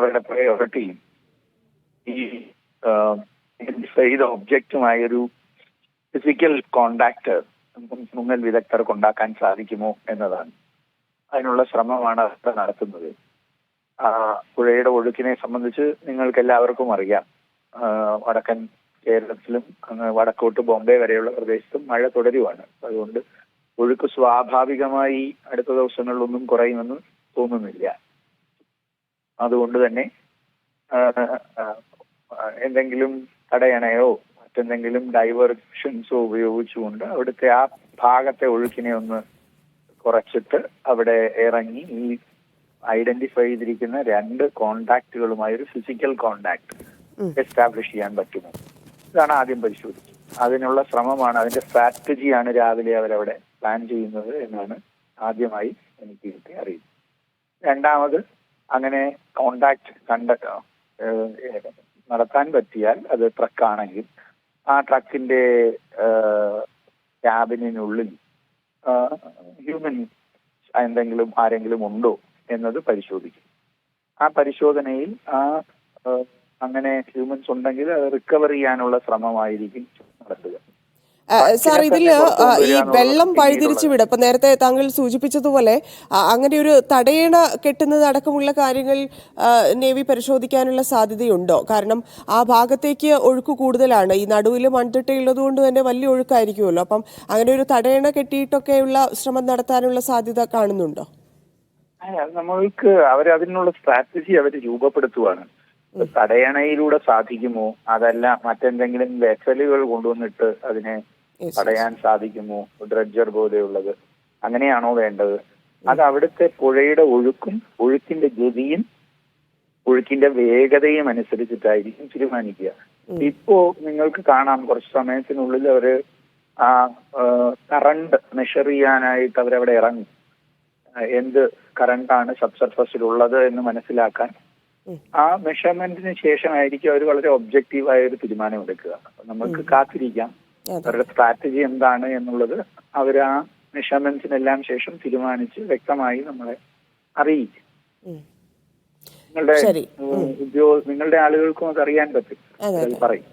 അവരുടെ പ്രയോറിറ്റിയും ഈ ഐഡന്റിഫൈ ചെയ്ത ഒബ്ജക്റ്റുമായൊരു ഫിസിക്കൽ കോണ്ടാക്ട് മുങ്ങൽ വിദഗ്ധർക്ക് ഉണ്ടാക്കാൻ സാധിക്കുമോ എന്നതാണ്. അതിനുള്ള ശ്രമമാണ് അവർ നടത്തുന്നത്. പുഴയുടെ ഒഴുക്കിനെ സംബന്ധിച്ച് നിങ്ങൾക്ക് എല്ലാവർക്കും അറിയാം. വടക്കൻ കേരളത്തിലും വടക്കോട്ട് ബോംബെ വരെയുള്ള പ്രദേശത്തും മഴ തുടരുവാണ്. അതുകൊണ്ട് ഒഴുക്ക് സ്വാഭാവികമായി അടുത്ത ദിവസങ്ങളിലൊന്നും കുറയുമെന്ന് തോന്നുന്നില്ല. അതുകൊണ്ട് തന്നെ എന്തെങ്കിലും തടയണയോ മറ്റെന്തെങ്കിലും ഡൈവേർഷൻസോ ഉപയോഗിച്ചുകൊണ്ട് അവിടുത്തെ ആ ഭാഗത്തെ ഒഴുക്കിനെ ഒന്ന് കുറച്ചിട്ട് അവിടെ ഇറങ്ങി ഈ ഐഡന്റിഫൈ ചെയ്തിരിക്കുന്ന രണ്ട് കോണ്ടാക്റ്റുകളുമായി ഒരു ഫിസിക്കൽ കോണ്ടാക്ട് എസ്റ്റാബ്ലിഷ് ചെയ്യാൻ പറ്റുമോ? ഇതാണ് ആദ്യം പരിശോധിച്ചത്. അതിനുള്ള ശ്രമമാണ്, അതിന്റെ സ്ട്രാറ്റജിയാണ് രാവിലെ അവരവിടെ പ്ലാൻ ചെയ്യുന്നത് എന്നാണ് ആദ്യമായി എനിക്ക് കിട്ടി അറിയുന്നത്. രണ്ടാമത്, അങ്ങനെ കോണ്ടാക്ട് നടത്താൻ പറ്റിയാൽ അത് ട്രക്കാണെങ്കിൽ ആ ട്രക്കിന്റെ ക്യാബിനുള്ളിൽ ഹ്യൂമൻ ആരെങ്കിലും ഉണ്ടോ എന്നത് പരിശോധിക്കും. ആ പരിശോധനയിൽ അങ്ങനെ ഹ്യൂമൻസ് ഉണ്ടെങ്കിൽ അത് റിക്കവർ ചെയ്യാനുള്ള ശ്രമമായിരിക്കും നടത്തുക. സാർ, ഇതില് ഈ വെള്ളം വഴിതിരിച്ചു വിടും. ഇപ്പൊ നേരത്തെ താങ്കൾ സൂചിപ്പിച്ചതുപോലെ അങ്ങനെ ഒരു തടയണ കെട്ടുന്നത് അടക്കമുള്ള കാര്യങ്ങൾ നേവി പരിശോധിക്കാനുള്ള സാധ്യതയുണ്ടോ? കാരണം ആ ഭാഗത്തേക്ക് ഒഴുക്ക് കൂടുതലാണ്. ഈ നടുവിൽ മൺതിട്ടയുള്ളത് കൊണ്ട് തന്നെ വലിയ ഒഴുക്കായിരിക്കുമല്ലോ. അപ്പം അങ്ങനെ ഒരു തടയണ കെട്ടിയിട്ടൊക്കെയുള്ള ശ്രമം നടത്താനുള്ള സാധ്യത കാണുന്നുണ്ടോ? നമ്മൾക്ക് അതിനുള്ള സ്ട്രാറ്റജി അവർ രൂപപ്പെടുത്തുവാണ്. തടയണയിലൂടെ സാധിക്കുമോ, അതല്ല മറ്റെന്തെങ്കിലും വെസലുകൾ കൊണ്ടുവന്നിട്ട് അതിനെ തടയാൻ സാധിക്കുമോ, ഡ്രഡ്ജർ പോലെയുള്ളത്, അങ്ങനെയാണോ വേണ്ടത്? അത് അവിടുത്തെ പുഴയുടെ ഒഴുക്കും ഒഴുക്കിന്റെ ഗതിയും ഒഴുക്കിന്റെ വേഗതയും അനുസരിച്ചിട്ടായിരിക്കും തീരുമാനിക്കുക. ഇപ്പോ നിങ്ങൾക്ക് കാണാം, കുറച്ച് സമയത്തിനുള്ളിൽ അവര് ആ കറണ്ട് മെഷർ ചെയ്യാനായിട്ട് അവരവിടെ ഇറങ്ങും. എന്ത് കറണ്ടാണ് സബ്സർഫസിലുള്ളത് എന്ന് മനസ്സിലാക്കാൻ ആ മെഷർമെന്റിന് ശേഷമായിരിക്കും അവർ വളരെ ഒബ്ജക്റ്റീവായ ഒരു തീരുമാനം എടുക്കുക. നമുക്ക് കാത്തിരിക്കാം അവരുടെ സ്ട്രാറ്റജി എന്താണ് എന്നുള്ളത്. അവർ ആ മെഷർമെന്റ്സിനെല്ലാം ശേഷം തീരുമാനിച്ച് വ്യക്തമായി നമ്മളെ അറിയിക്കും. നിങ്ങളുടെ ആളുകൾക്കും അത് അറിയാൻ പറ്റും, പറയും.